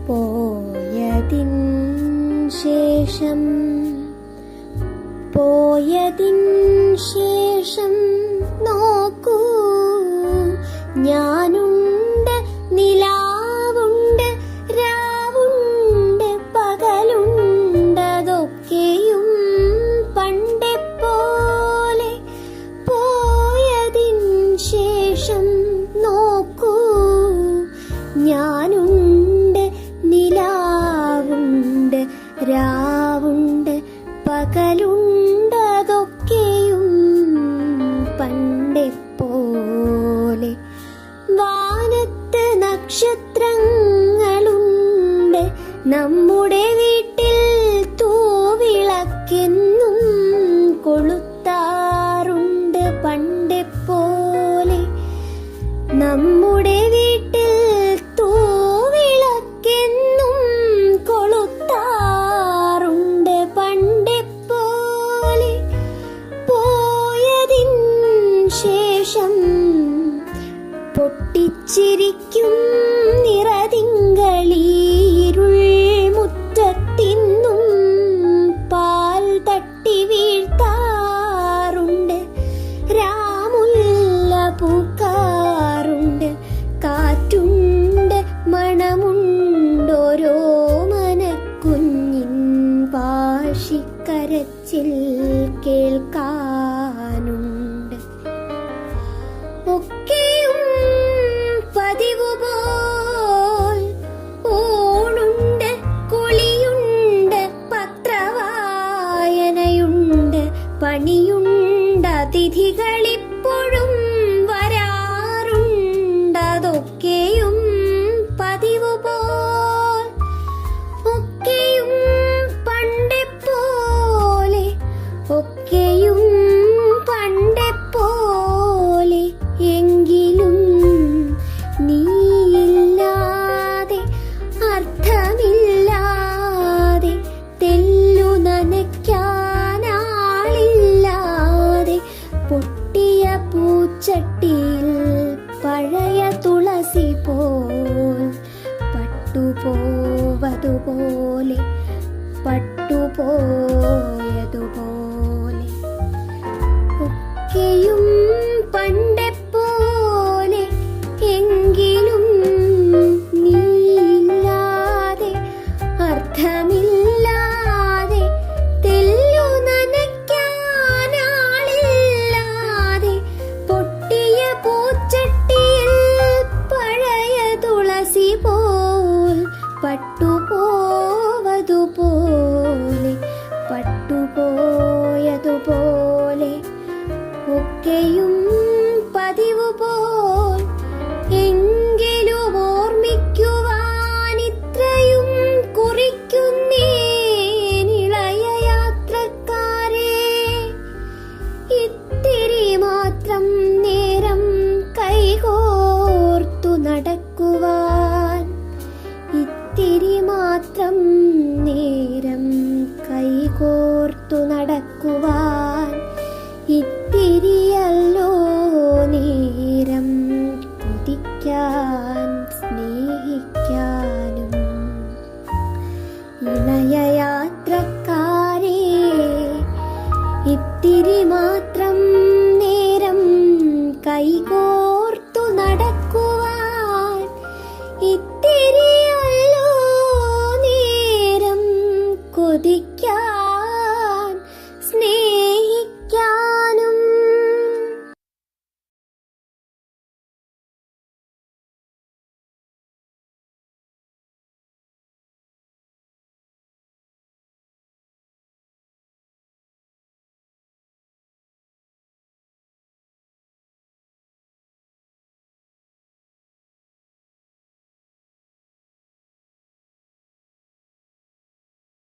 പോയതിൻ ശേഷം നോക്കൂ, ഞാനുണ്ട്, നിലാവുണ്ട്, രാവുണ്ട്, പകലുണ്ടതൊക്കെയും പണ്ടേ പോലെ. പോയതിൻ ശേഷം നോക്കൂ, ഞാനുണ്ട്, നിലാവുണ്ട്, രാവുണ്ട്, പകലുണ്ടതൊക്കെയും പണ്ടേ പോലെ. വാനത്ത് നക്ഷത്രങ്ങളുണ്ട്, നമ്മുടെ വീട്ടിൽ തൂവിളക്കെന്നും കൊളുത്താറുണ്ട് പണ്ടേ പോലെ. നമ്മുടെ വീട്ടിൽ തൂവിളക്കെന്നും കൊളുത്താറുണ്ട് പണ്ടേ പോലെ. പോയതിൻ ശേഷം പൊട്ടിച്ചിരിക്കും നിറതിങ്കളീരുൾ മുറ്റത്തിന്നും പാൽ തട്ടി വീഴ്ത്താറുണ്ട്, രാമുല്ല പൂക്കാറുണ്ട്, കാറ്റുണ്ട്, മണമുണ്ടോരോ മനക്കുഞ്ഞിൻ വാശിക്കരച്ചിൽ കേൾക്കാനുണ്ട്. ഒക്കെയും പതിവുപോൽ ഊണുണ്ട്, കുളിയുണ്ട്, പത്രവായനയുണ്ട്, പണിയുണ്ട്, അതിഥികളിപ്പോഴും വരാറുണ്ടതൊക്കെയും പതിവുപോൽ. ഒക്കെയും പണ്ടേ പോലെ, ഒക്കെയും പണ്ടേ പോലെ. എങ്കിലും നീയില്ലാതെ, അർത്ഥമില്ലാതെ, തെല്ലു നനയ്ക്കാനാളില്ലാതെ, പൊട്ടിയ പൂച്ചട്ടിയിൽ പഴയ തുളസി പോൽ പട്ടുപോവതുപോലെ, പട്ടുപോയതുപോലെ. ഒക്കെയും പണ്ടേ പോലെ, എങ്കിലും നീയില്ലാതെ, അർത്ഥമില്ലാതെ, തെല്ലു നനയ്ക്കാനാളില്ലാതെ, പൊട്ടിയ പൂച്ചട്ടിയിൽ പഴയ തുളസി പോൽ പട്ടുപോ